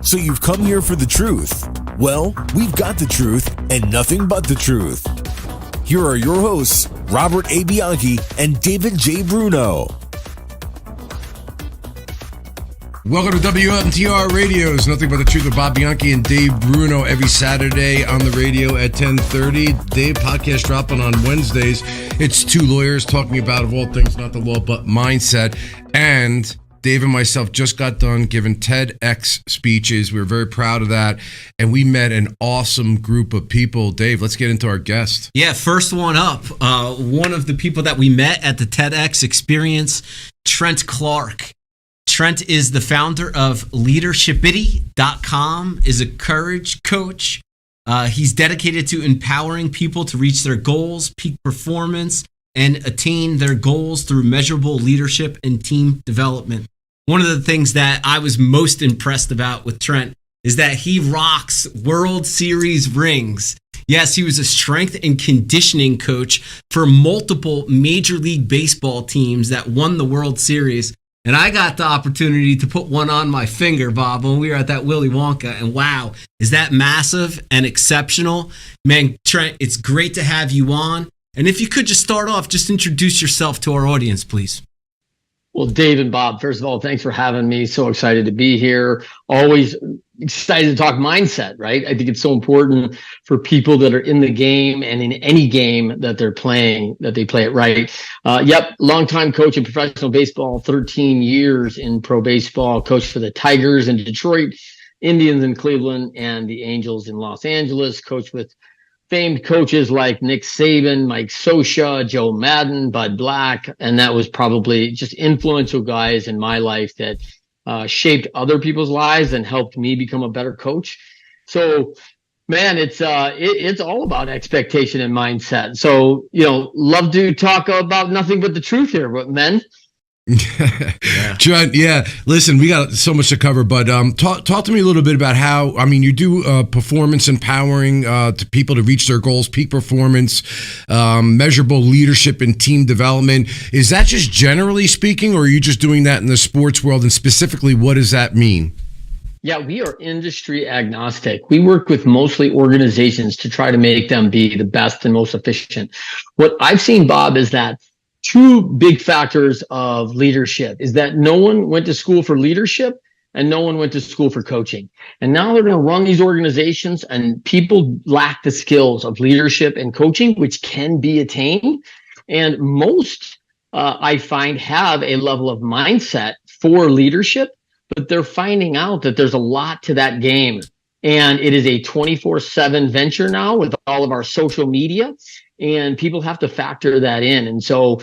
So you've come here for the truth. Well, we've got the truth and nothing but the truth. Here are your hosts, Robert A. Bianchi and David J. Bruno. Welcome to WMTR Radio's Nothing But the Truth with Bob Bianchi and Dave Bruno every Saturday on the radio at 10:30. Dave, podcast dropping on Wednesdays. It's two lawyers talking about, of all things, not the law, but mindset. And Dave and myself just got done giving TEDx speeches. We were very proud of that. And we met an awesome group of people. Dave, let's get into our guest. Yeah, first one up. One of the people that we met at the TEDx experience, Trent Clark. Trent is the founder of Leadershipity.com, is a courage coach. He's dedicated to empowering people to reach their goals, peak performance, and attain their goals through measurable leadership and team development. One of the things that I was most impressed about with Trent is that he rocks World Series rings. Yes, he was a strength and conditioning coach for multiple Major League Baseball teams that won the World Series. And I got the opportunity to put one on my finger, Bob, when we were at that Willy Wonka. And wow, is that massive and exceptional? Man, Trent, it's great to have you on. And if you could just start off, just introduce yourself to our audience, please. Well, Dave and Bob, first of all, thanks for having me. So excited to be here. Always excited to talk mindset, right? I think it's so important for people that are in the game and in any game that they're playing, that they play it right. Longtime coach in professional baseball, 13 years in pro baseball, coached for the Tigers in Detroit, Indians in Cleveland, and the Angels in Los Angeles, coached with famed coaches like Nick Saban, Mike Scioscia, Joe Madden, Bud Black, and that was probably just influential guys in my life that shaped other people's lives and helped me become a better coach. So, man, it's all about expectation and mindset. So, love to talk about nothing but the truth here, but men. Trent, listen, we got so much to cover, but talk to me a little bit about how, you do performance empowering to people to reach their goals, peak performance, measurable leadership and team development. Is that just generally speaking, or are you just doing that in the sports world? And specifically, what does that mean? Yeah, we are industry agnostic. We work with mostly organizations to try to make them be the best and most efficient. What I've seen, Bob, is that two big factors of leadership is that no one went to school for leadership and no one went to school for coaching. And now they're going to run these organizations, and people lack the skills of leadership and coaching, which can be attained. And most, I find, have a level of mindset for leadership, but they're finding out that there's a lot to that game. And it is a 24/7 venture now with all of our social media. And people have to factor that in. And so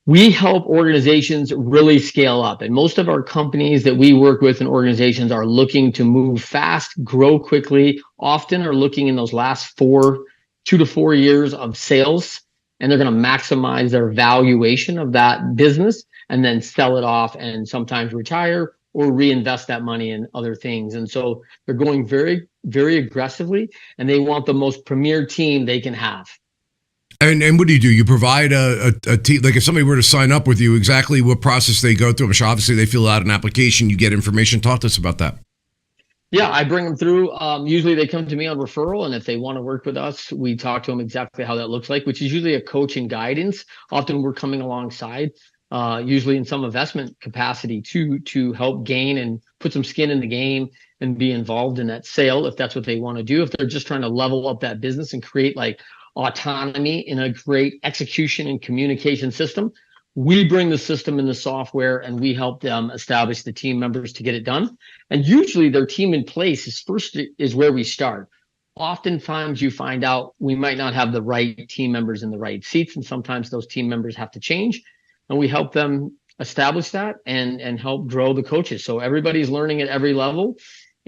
we help organizations really scale up. And most of our companies that we work with and organizations are looking to move fast, grow quickly, often are looking in those last 2 to 4 years of sales. And they're going to maximize their valuation of that business and then sell it off and sometimes retire or reinvest that money in other things. And so they're going very, very aggressively, and they want the most premier team they can have. And what do? You provide a team, like if somebody were to sign up with you, exactly what process they go through? I'm sure obviously they fill out an application, you get information. Talk to us about that. Yeah, I bring them through. Usually they come to me on referral, and if they want to work with us, we talk to them exactly how that looks like, which is usually a coach and guidance. Often we're coming alongside, usually in some investment capacity to help gain and put some skin in the game and be involved in that sale if that's what they want to do. If they're just trying to level up that business and create like autonomy in a great execution and communication system, we bring the system and the software, and we help them establish the team members to get it done. And usually their team in place is where we start. Oftentimes you find out we might not have the right team members in the right seats, and sometimes those team members have to change, and we help them establish that and help grow the coaches. So everybody's learning at every level.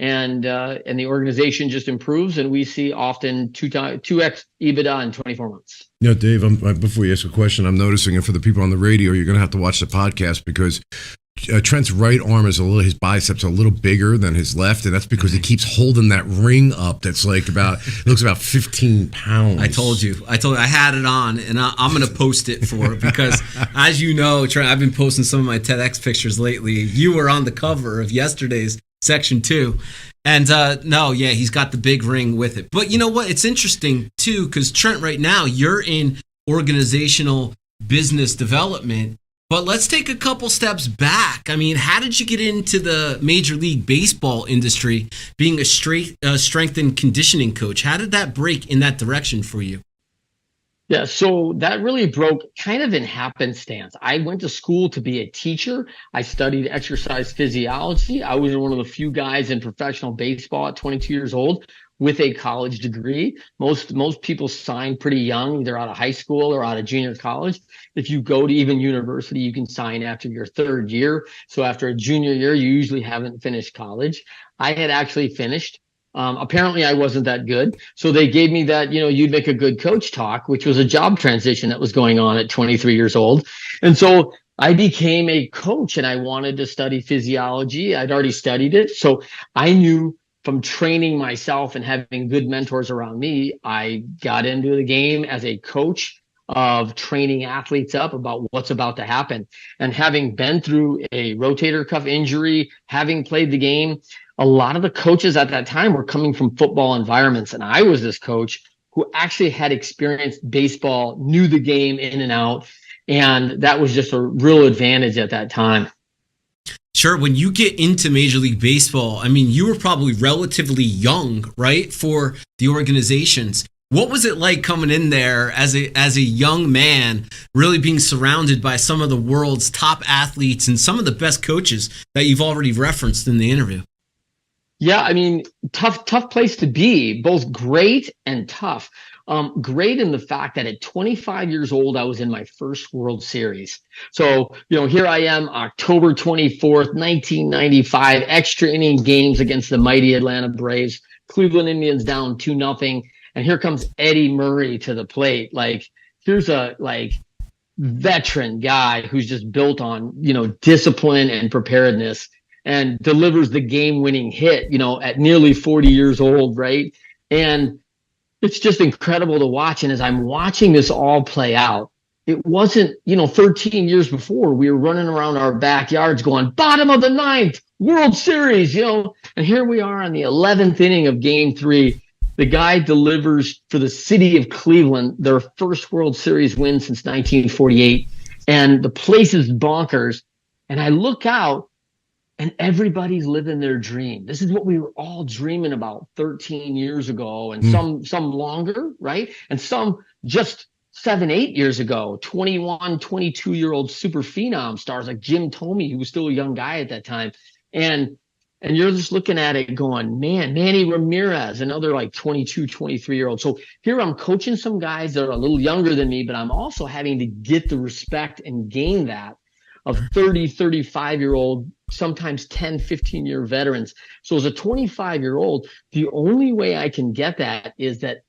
And the organization just improves, and we see often 2x EBITDA in 24 months. Yeah, Dave, before you ask a question, I'm noticing, and for the people on the radio, you're going to have to watch the podcast because Trent's right arm is his biceps are a little bigger than his left, and that's because he keeps holding that ring up. That's like it looks about 15 pounds. I told you, I had it on, and I'm going to post it for it because, as you know, Trent, I've been posting some of my TEDx pictures lately. You were on the cover of yesterday's Section 2. And no, yeah, he's got the big ring with it. But you know what? It's interesting too, because Trent, right now, you're in organizational business development. But let's take a couple steps back. I mean, how did you get into the Major League Baseball industry, being a strength and conditioning coach? How did that break in that direction for you? Yeah, so that really broke kind of in happenstance. I went to school to be a teacher. I studied exercise physiology. I was one of the few guys in professional baseball at 22 years old with a college degree. Most people sign pretty young, either out of high school or out of junior college. If you go to even university, you can sign after your third year. So after a junior year, you usually haven't finished college. I had actually finished. Apparently I wasn't that good. So they gave me that, you'd make a good coach talk, which was a job transition that was going on at 23 years old. And so I became a coach and I wanted to study physiology. I'd already studied it. So I knew from training myself and having good mentors around me, I got into the game as a coach of training athletes up about what's about to happen. And having been through a rotator cuff injury, having played the game, a lot of the coaches at that time were coming from football environments. And I was this coach who actually had experienced baseball, knew the game in and out. And that was just a real advantage at that time. Sure. When you get into Major League Baseball, I mean, you were probably relatively young, right, for the organizations. What was it like coming in there as a young man, really being surrounded by some of the world's top athletes and some of the best coaches that you've already referenced in the interview? Yeah, I mean, tough place to be, both great and tough. Great in the fact that at 25 years old, I was in my first World Series. So, here I am, October 24th, 1995, extra inning games against the mighty Atlanta Braves, Cleveland Indians down 2-0. And here comes Eddie Murray to the plate. Here's a veteran guy who's just built on, discipline and preparedness, and delivers the game-winning hit, at nearly 40 years old, right? And it's just incredible to watch. And as I'm watching this all play out, it wasn't, 13 years before, we were running around our backyards going, bottom of the ninth, World Series, and here we are on the 11th inning of Game 3. The guy delivers for the city of Cleveland, their first World Series win since 1948. And the place is bonkers. And I look out, and everybody's living their dream. This is what we were all dreaming about 13 years ago, and some longer, right? And some just 7-8 years ago, 21, 22-year-old super phenom stars like Jim Thome, who was still a young guy at that time. And you're just looking at it going, man, Manny Ramirez, another 22, 23-year-old. So here I'm coaching some guys that are a little younger than me, but I'm also having to get the respect and gain that of 30, 35-year-old, sometimes 10, 15-year veterans. So as a 25-year-old, the only way I can get that is that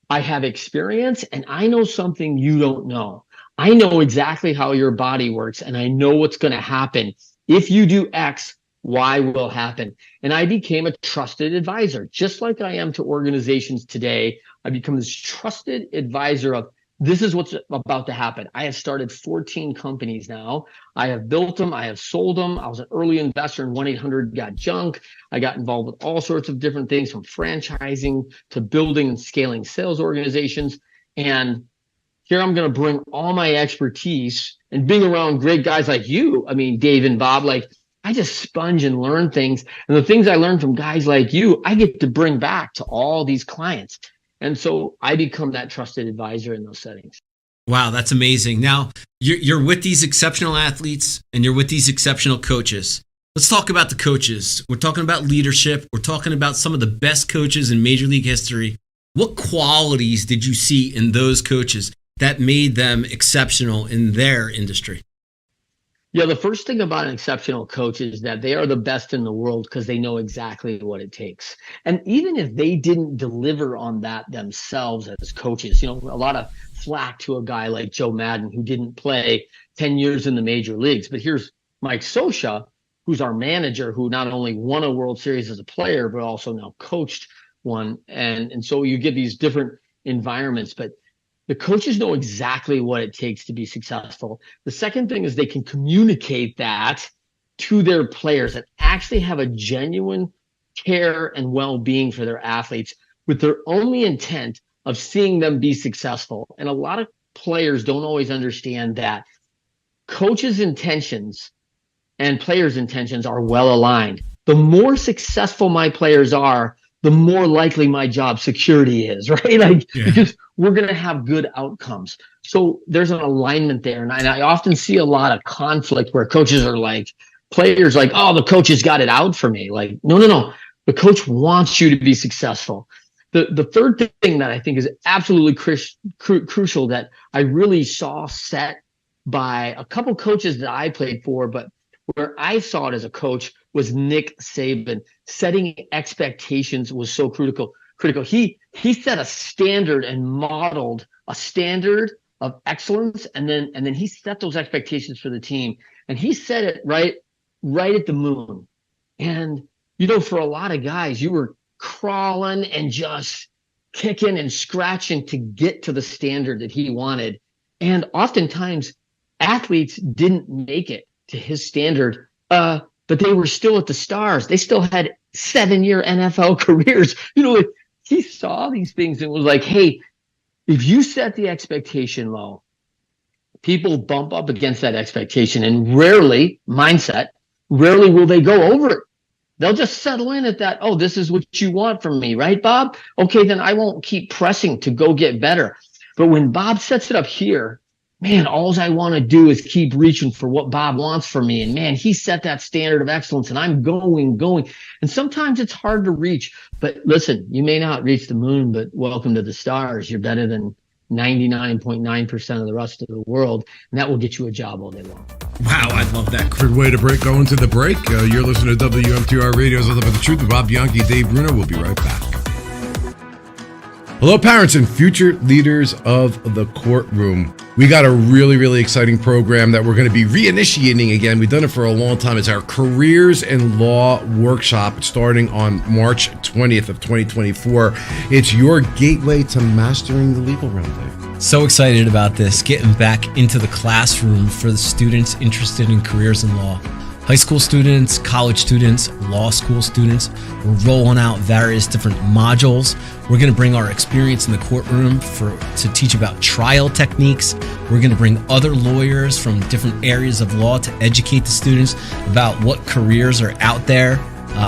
I have experience and I know something you don't know. I know exactly how your body works, and I know what's going to happen. If you do X, Y will happen. And I became a trusted advisor, just like I am to organizations today. I become this trusted advisor of, this is what's about to happen. I have started 14 companies now. I have built them. I have sold them. I was an early investor in 1-800-GOT-JUNK. I got involved with all sorts of different things, from franchising to building and scaling sales organizations. And here I'm going to bring all my expertise, and being around great guys like you, Dave and Bob, I just sponge and learn things. And the things I learned from guys like you, I get to bring back to all these clients. And so I become that trusted advisor in those settings. Wow, that's amazing. Now, you're with these exceptional athletes and you're with these exceptional coaches. Let's talk about the coaches. We're talking about leadership. We're talking about some of the best coaches in Major League history. What qualities did you see in those coaches that made them exceptional in their industry? Yeah, the first thing about an exceptional coach is that they are the best in the world because they know exactly what it takes. And even if they didn't deliver on that themselves as coaches, a lot of flack to a guy like Joe Madden, who didn't play 10 years in the major leagues. But here's Mike Scioscia, who's our manager, who not only won a World Series as a player, but also now coached one. And so you get these different environments, but the coaches know exactly what it takes to be successful. The second thing is they can communicate that to their players that actually have a genuine care and well-being for their athletes with their only intent of seeing them be successful. And a lot of players don't always understand that coaches' intentions and players' intentions are well aligned. The more successful my players are, the more likely my job security is, right? Because we're going to have good outcomes. So there's an alignment there. And I often see a lot of conflict where coaches are like, players like, oh, the coach has got it out for me. Like, no. The coach wants you to be successful. The third thing that I think is absolutely crucial that I really saw set by a couple coaches that I played for, but where I saw it as a coach was Nick Saban. Setting expectations was so critical. He set a standard and modeled a standard of excellence, and then he set those expectations for the team, and he set it right at the moon. And for a lot of guys, you were crawling and just kicking and scratching to get to the standard that he wanted. And oftentimes athletes didn't make it to his standard, but they were still at the stars. They still had 7-year NFL careers. He saw these things and was like, hey, if you set the expectation low, people bump up against that expectation, and rarely will they go over it. They'll just settle in at that, oh, this is what you want from me, right, Bob? Okay, then I won't keep pressing to go get better. But when Bob sets it up here, man, all I want to do is keep reaching for what Bob wants from me. And man, he set that standard of excellence, and I'm going. And sometimes it's hard to reach. But listen, you may not reach the moon, but welcome to the stars. You're better than 99.9% of the rest of the world, and that will get you a job all day long. Wow, I love that. Good way to go into the break. You're listening to WMTR Radio's All About the Truth with Bob Bianchi, Dave Bruno. We'll be right back. Hello, parents and future leaders of the courtroom. We got a really, really exciting program that we're going to be reinitiating again. We've done it for a long time. It's our Careers in Law Workshop starting on March 20th of 2024. It's your gateway to mastering the legal realm, Dave. So excited about this, getting back into the classroom for the students interested in careers in law. High school students, college students, law school students. We're rolling out various different modules. We're going to bring our experience in the courtroom to teach about trial techniques. We're going to bring other lawyers from different areas of law to educate the students about what careers are out there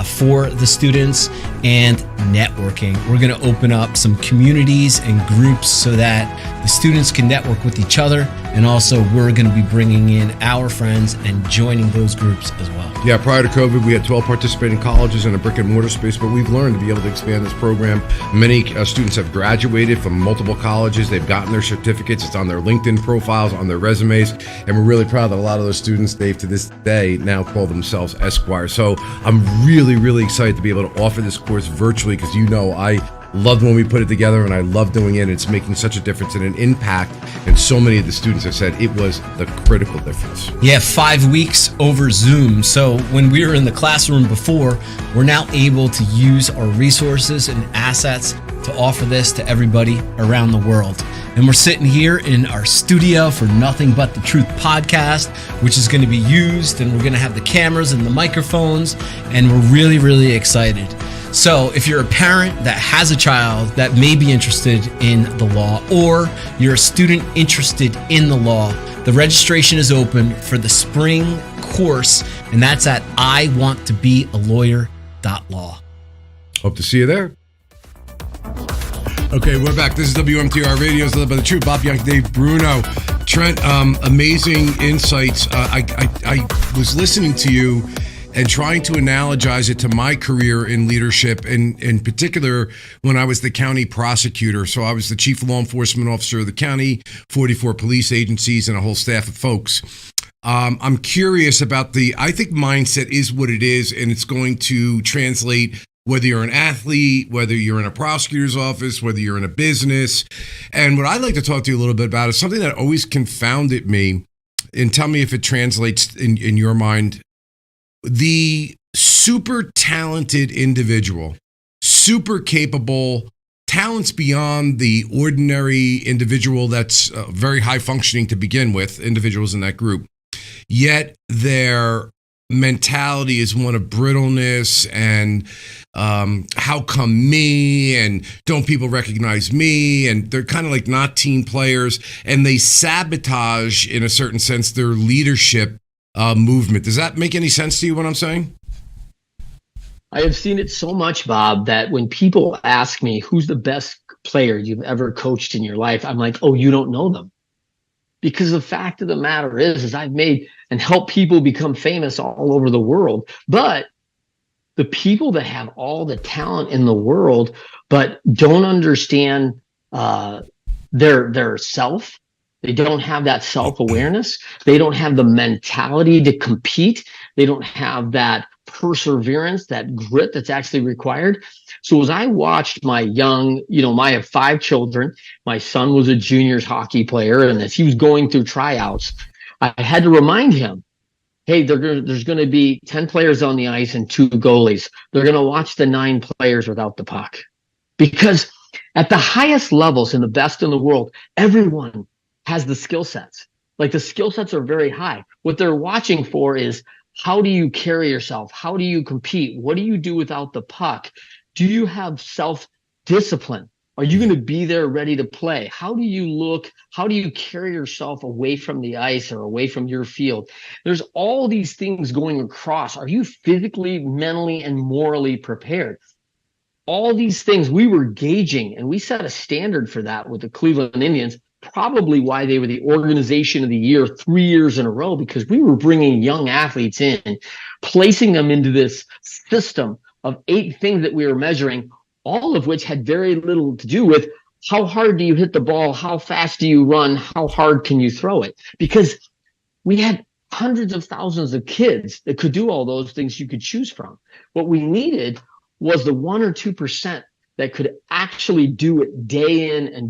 for the students, and networking. We're going to open up some communities and groups so that the students can network with each other, and also we're going to be bringing in our friends and joining those groups as well. Yeah, prior to COVID, we had 12 participating colleges in a brick and mortar space, but we've learned to be able to expand this program. Many students have graduated from multiple colleges. They've gotten their certificates. It's on their LinkedIn profiles, on their resumes, and we're really proud that a lot of those students, Dave, to this day now call themselves Esquire. So I'm really, really excited to be able to offer this course virtually because I loved when we put it together, and I love doing it. It's making such a difference and an impact. And so many of the students have said it was the critical difference. Yeah, 5 weeks over Zoom. So when we were in the classroom before, we're now able to use our resources and assets to offer this to everybody around the world. And we're sitting here in our studio for Nothing But the Truth podcast, which is going to be used, and we're going to have the cameras and the microphones, and we're really, really excited. So if you're a parent that has a child that may be interested in the law, or you're a student interested in the law, the registration is open for the spring course, and that's at iwanttobealawyer.law. Hope to see you there. Okay, we're back. This is WMTR Radio's All About the Truth. Bob Bianchi, Dave Bruno. Trent, amazing insights. I was listening to you and trying to analogize it to my career in leadership, and in particular when I was the county prosecutor. So I was the chief law enforcement officer of the county, 44 police agencies, and a whole staff of folks. I'm curious about I think mindset is what it is, and it's going to translate whether you're an athlete, whether you're in a prosecutor's office, whether you're in a business. And what I'd like to talk to you a little bit about is something that always confounded me, and tell me if it translates in your mind. The super talented individual, super capable, talents beyond the ordinary individual that's very high functioning to begin with, individuals in that group. Yet their mentality is one of brittleness and how come me, and don't people recognize me, and they're kind of like not team players, and they sabotage in a certain sense their leadership movement. Does that make any sense to you, what I'm saying? I have seen it so much, Bob, that when people ask me who's the best player you've ever coached in your life, I'm like, oh, you don't know them. Because the fact of the matter is I've made and helped people become famous all over the world. But the people that have all the talent in the world, but don't understand their self, they don't have that self-awareness. They don't have the mentality to compete. They don't have that perseverance, that grit that's actually required. So as I watched my young, I have 5 children. My son was a juniors hockey player. And as he was going through tryouts, I had to remind him, hey, there's going to be 10 players on the ice and 2 goalies. They're going to watch the 9 players without the puck. Because at the highest levels and the best in the world, everyone has the skill sets. Like the skill sets are very high. What they're watching for is, how do you carry yourself? How do you compete? What do you do without the puck? Do you have self-discipline? Are you going to be there ready to play? How do you look? How do you carry yourself away from the ice or away from your field? There's all these things going across. Are you physically, mentally, and morally prepared? All these things we were gauging, and we set a standard for that with the Cleveland Indians, probably why they were the organization of the year 3 years in a row, because we were bringing young athletes in, placing them into this system of 8 things that we were measuring, all of which had very little to do with how hard do you hit the ball, how fast do you run, how hard can you throw it? Because we had hundreds of thousands of kids that could do all those things you could choose from. What we needed was the 1 or 2% that could actually do it day in and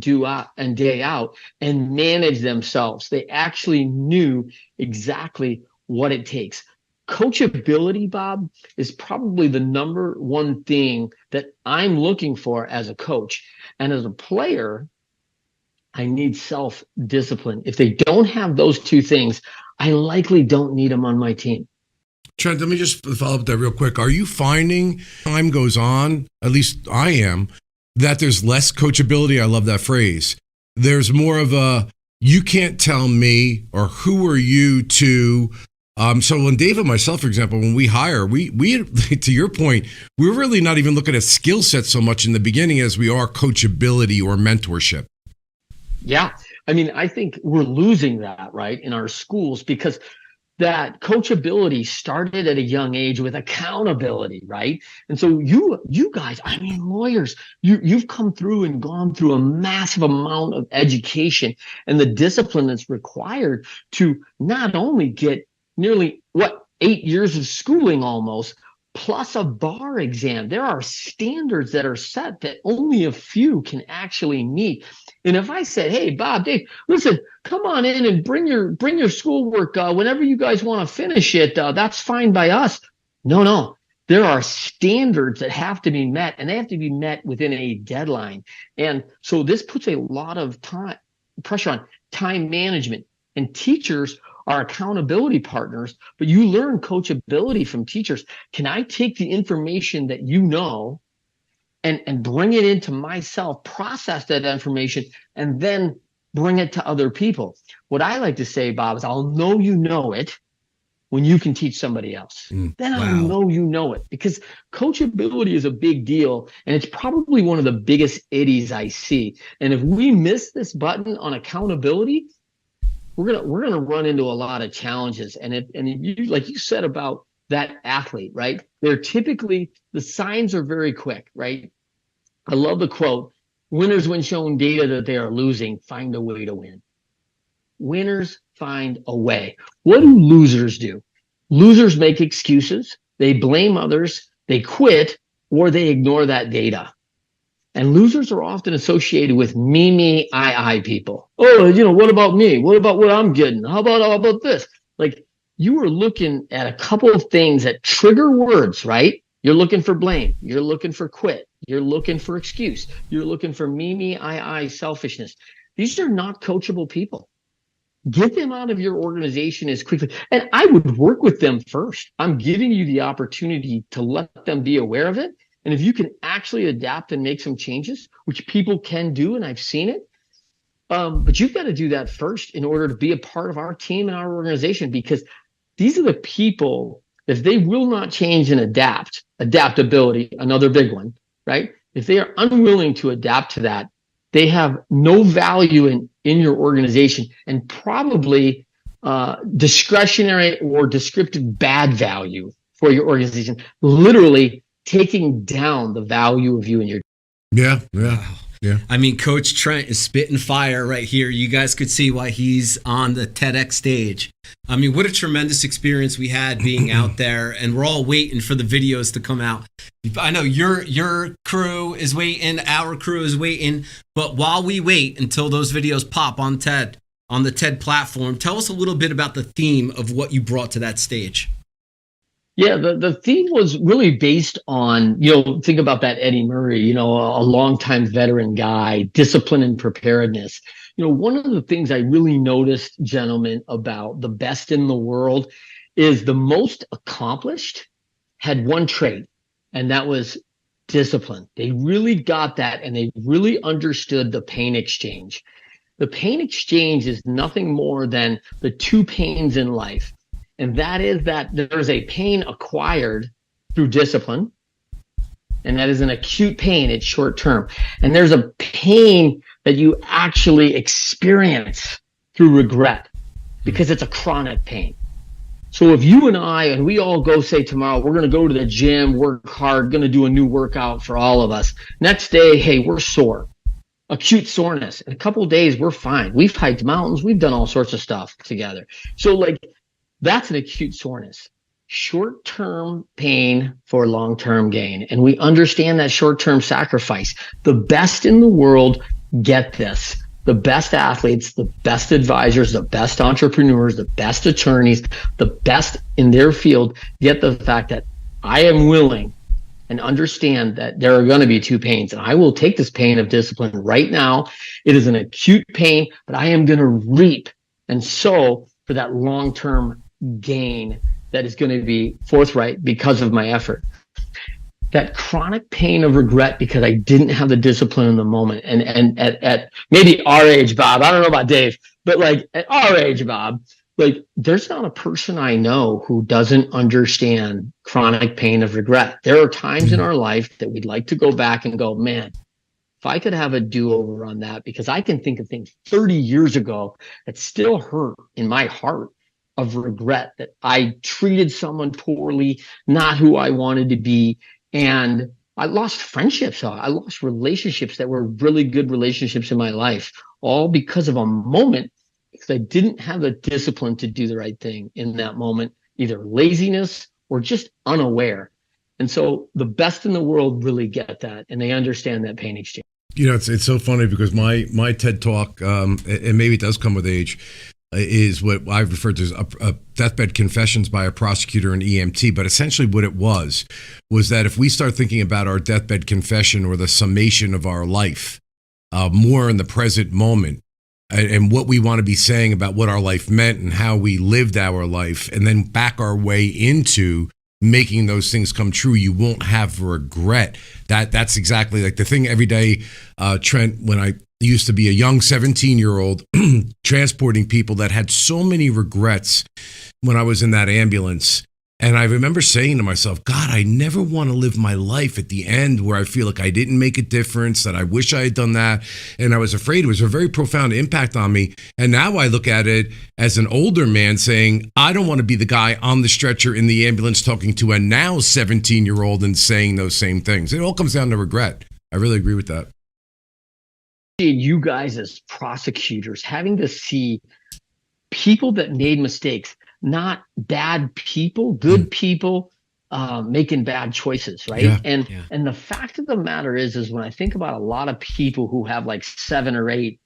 day out and manage themselves. They actually knew exactly what it takes. Coachability, Bob, is probably the number one thing that I'm looking for as a coach. And as a player, I need self-discipline. If they don't have those 2 things, I likely don't need them on my team. Trent, let me just follow up that real quick. Are you finding time goes on, at least I am, that there's less coachability? I love that phrase. There's more of a, you can't tell me, or who are you to. So when Dave and myself, for example, when we hire, we to your point, we're really not even looking at skill sets so much in the beginning as we are coachability or mentorship. Yeah. I mean, I think we're losing that, right, in our schools, because that coachability started at a young age with accountability, right? And so you guys, I mean, lawyers, you've come through and gone through a massive amount of education and the discipline that's required to not only get nearly 8 years of schooling almost, plus a bar exam. There are standards that are set that only a few can actually meet. And if I said, hey, Bob, Dave, listen, come on in and bring your schoolwork whenever you guys want to finish it, that's fine by us. No. There are standards that have to be met, and they have to be met within a deadline. And so this puts a lot of pressure on time management. And teachers are accountability partners, but you learn coachability from teachers. Can I take the information that you know and bring it into myself, process that information, and then bring it to other people? What I like to say, Bob, is I'll know you know it when you can teach somebody else. Then I'll know you know it, because coachability is a big deal, and it's probably one of the biggest iddies I see. And if we miss this button on accountability, we're gonna run into a lot of challenges. And you, like you said about that athlete, right? They're typically, the signs are very quick, right? I love the quote: winners, when shown data that they are losing, find a way to win. Winners find a way. What do losers do? Losers make excuses, they blame others, they quit, or they ignore that data. And losers are often associated with me, I people. Oh, what about me? What about what I'm getting? How about this? Like, you are looking at a couple of things that trigger words, right? You're looking for blame. You're looking for quit. You're looking for excuse. You're looking for me, I, selfishness. These are not coachable people. get them out of your organization as quickly. And I would work with them first. I'm giving you the opportunity to let them be aware of it. And if you can actually adapt and make some changes, which people can do, and I've seen it, but you've got to do that first in order to be a part of our team and our organization, because these are the people, if they will not change and adapt, adaptability, another big one, right? If they are unwilling to adapt to that, they have no value in your organization, and probably discretionary or descriptive bad value for your organization, literally taking down the value of you and your. Yeah. Yeah. I mean, Coach Trent is spitting fire right here. You guys could see why he's on the TEDx stage. I mean, what a tremendous experience we had being out there, and we're all waiting for the videos to come out. I know your crew is waiting, our crew is waiting, but while we wait until those videos pop on the TED platform, tell us a little bit about the theme of what you brought to that stage. Yeah, the theme was really based on, think about that Eddie Murray, a longtime veteran guy, discipline and preparedness. One of the things I really noticed, gentlemen, about the best in the world is the most accomplished had one trait, and that was discipline. They really got that, and they really understood the pain exchange. The pain exchange is nothing more than the two pains in life. And that is that there's a pain acquired through discipline, and that is an acute pain. It's short term. And there's a pain that you actually experience through regret, because it's a chronic pain. So if you and we all go, say tomorrow, we're going to go to the gym, work hard, going to do a new workout for all of us. Next day, hey, we're sore, acute soreness. In a couple of days, we're fine. We've hiked mountains. We've done all sorts of stuff together. So that's an acute soreness. Short-term pain for long-term gain. And we understand that short-term sacrifice. The best in the world get this. The best athletes, the best advisors, the best entrepreneurs, the best attorneys, the best in their field get the fact that I am willing and understand that there are going to be two pains. And I will take this pain of discipline right now. It is an acute pain, but I am going to reap and sow for that long-term gain that is going to be forthright because of my effort. That chronic pain of regret because I didn't have the discipline in the moment. And at maybe our age, Bob, I don't know about Dave, but at our age, Bob, there's not a person I know who doesn't understand chronic pain of regret. There are times in our life that we'd like to go back and go, man, if I could have a do-over on that, because I can think of things 30 years ago that still hurt in my heart of regret, that I treated someone poorly, not who I wanted to be. And I lost friendships. I lost relationships that were really good relationships in my life, all because of a moment, because I didn't have the discipline to do the right thing in that moment, either laziness or just unaware. And so the best in the world really get that, and they understand that pain exchange. It's so funny because my TED Talk, and maybe it does come with age, is what I've referred to as a deathbed confessions by a prosecutor and EMT. But essentially what it was that if we start thinking about our deathbed confession or the summation of our life more in the present moment, and what we want to be saying about what our life meant and how we lived our life, and then back our way into making those things come true, you won't have regret. That's exactly the thing every day, Trent, when I used to be a young 17-year-old transporting people that had so many regrets when I was in that ambulance. And I remember saying to myself, God, I never want to live my life at the end where I feel like I didn't make a difference, that I wish I had done that. And I was afraid. It was a very profound impact on me. And now I look at it as an older man saying, I don't want to be the guy on the stretcher in the ambulance talking to a now 17-year-old and saying those same things. It all comes down to regret. I really agree with that. You guys as prosecutors having to see people that made mistakes, not bad people, good people making bad choices, right? Yeah. And the fact of the matter is when I think about a lot of people who have 7 or 8,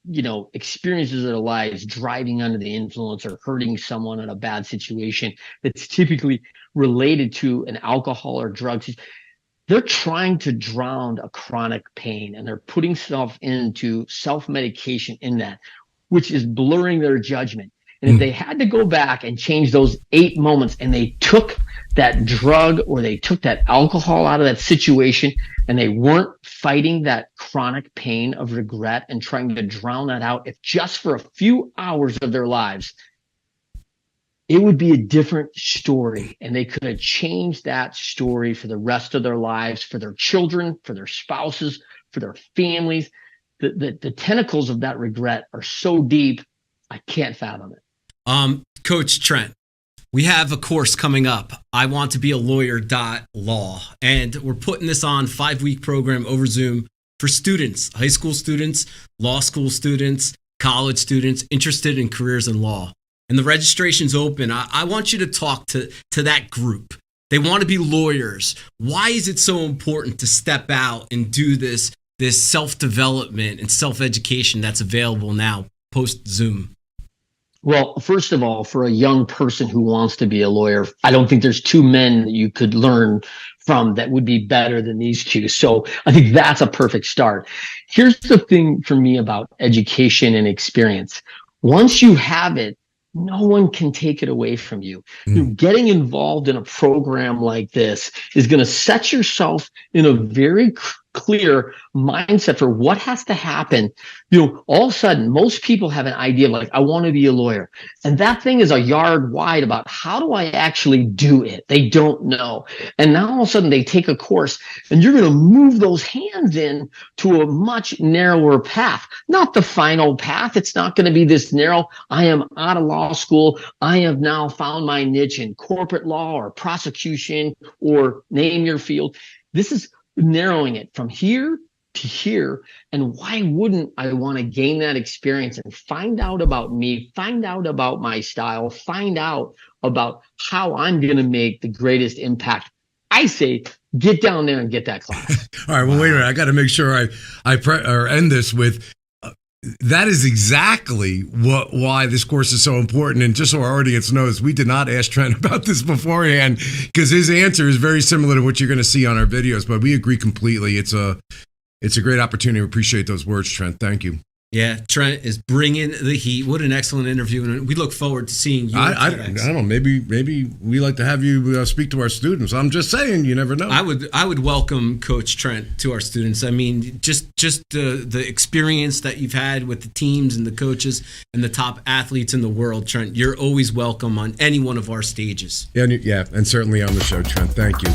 experiences in their lives driving under the influence or hurting someone in a bad situation that's typically related to an alcohol or drugs, they're trying to drown a chronic pain, and they're putting self into self-medication in that, which is blurring their judgment. And if they had to go back and change those 8 moments and they took that drug or they took that alcohol out of that situation and they weren't fighting that chronic pain of regret and trying to drown that out, if just for a few hours of their lives, it would be a different story. And they could have changed that story for the rest of their lives, for their children, for their spouses, for their families. The tentacles of that regret are so deep, I can't fathom it. Coach Trent, we have a course coming up, I Want to Be a Lawyer.law, and we're putting this on 5-week program over Zoom for students, high school students, law school students, college students interested in careers in law. And the registration's open. I want you to talk to that group. They want to be lawyers. Why is it so important to step out and do this self-development and self-education that's available now post-Zoom? Well, first of all, for a young person who wants to be a lawyer, I don't think there's two men that you could learn from that would be better than these two. So I think that's a perfect start. Here's the thing for me about education and experience. Once you have it, no one can take it away from you. Getting involved in a program like this is going to set yourself in a very clear mindset for what has to happen. All of a sudden, most people have an idea of like, I want to be a lawyer. And that thing is a yard wide about how do I actually do it? They don't know. And now all of a sudden they take a course and you're going to move those hands in to a much narrower path, not the final path. It's not going to be this narrow. I am out of law school. I have now found my niche in corporate law or prosecution or name your field. This is narrowing it from here to here. And why wouldn't I want to gain that experience and find out about me, find out about my style, find out about how I'm going to make the greatest impact? I say, get down there and get that class. All right. Well, wait a minute. I got to make sure I end this with that is exactly why this course is so important. And just so our audience knows, we did not ask Trent about this beforehand because his answer is very similar to what you're going to see on our videos. But we agree completely. It's a great opportunity. We appreciate those words, Trent. Thank you. Yeah, Trent is bringing the heat. What an excellent interview, and we look forward to seeing you. I don't know. Maybe we like to have you speak to our students. I'm just saying, you never know. I would welcome Coach Trent to our students. I mean, just the experience that you've had with the teams and the coaches and the top athletes in the world, Trent. You're always welcome on any one of our stages. Yeah, and certainly on the show, Trent. Thank you.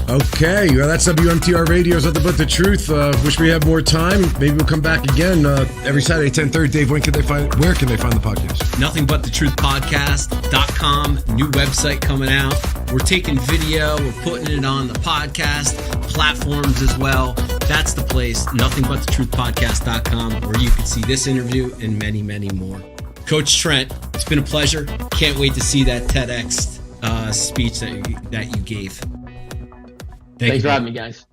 Okay, well, that's WMTR Radio's Nothing But the Truth. Wish we had more time. Maybe we'll come back again every Saturday, 10:30. Dave, where can they find the podcast? NothingButTheTruthPodcast.com. New website coming out. We're taking video. We're putting it on the podcast platforms as well. That's the place, NothingButTheTruthPodcast.com, where you can see this interview and many, many more. Coach Trent, it's been a pleasure. Can't wait to see that TEDx speech that you gave. Thanks for having me, guys.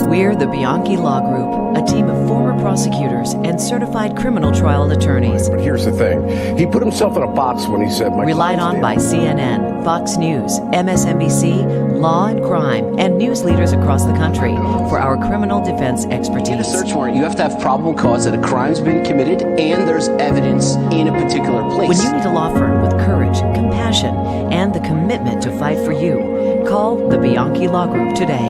We're the Bianchi Law Group, a team of former prosecutors and certified criminal trial attorneys. But here's the thing. He put himself in a box when he said... Relied on by CNN, Fox News, MSNBC, Law and Crime, and news leaders across the country for our criminal defense expertise. In a search warrant, you have to have probable cause that a crime's been committed and there's evidence in a particular place. When you need a law firm with courage, compassion, and the commitment to fight for you, call the Bianchi Law Group today.